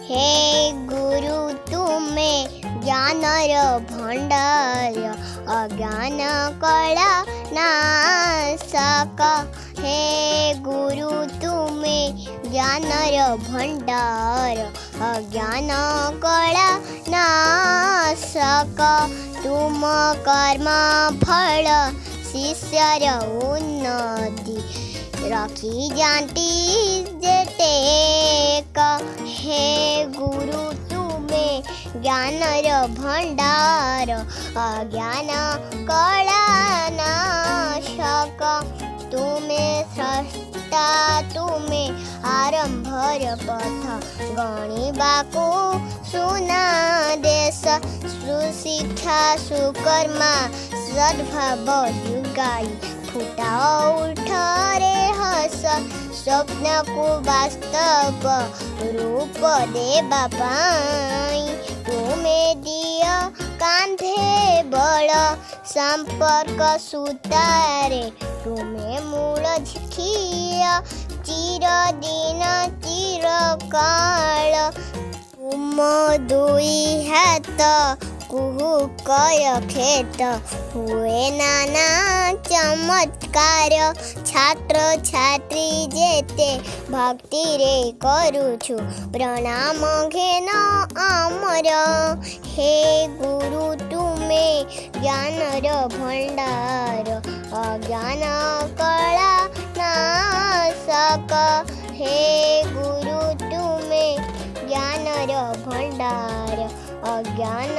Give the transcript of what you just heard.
हे गुरु तुमे ज्ञानर भंडार अज्ञान कला नाशक। हे गुरु तुमे ज्ञानर भंडार अज्ञान कला नाशक। तुम कर्म फल शिष्यर उन्नति रखी जानती जेटेक। हे गुरु तुमे ज्ञानर भंडार अज्ञान कला नाशक। तुमे स्रष्टा तुमे आरंभर पथ गणिबाकु सुनादेश। सुशिक्षा सुकर्मा सद्भाव जुगाई फुटाओ उठरे हस। स्वप्न को वास्तव रूप देवा पाई तुमे दिया कांधे बल। संपर्क सुतारे तुमे मूल झिकिया चिरदिन चिरकाल। तुम दुई हाथ कुहु कय खेत हुए नाना चमत्कार। छात्र छात्री जेते भक्ति रे करुछु प्रणाम घेन अमर। हे गुरु तुमे ज्ञानर भंडार अज्ञान कला नाशक। हे गुरु तुमे ज्ञानर भंडार अज्ञान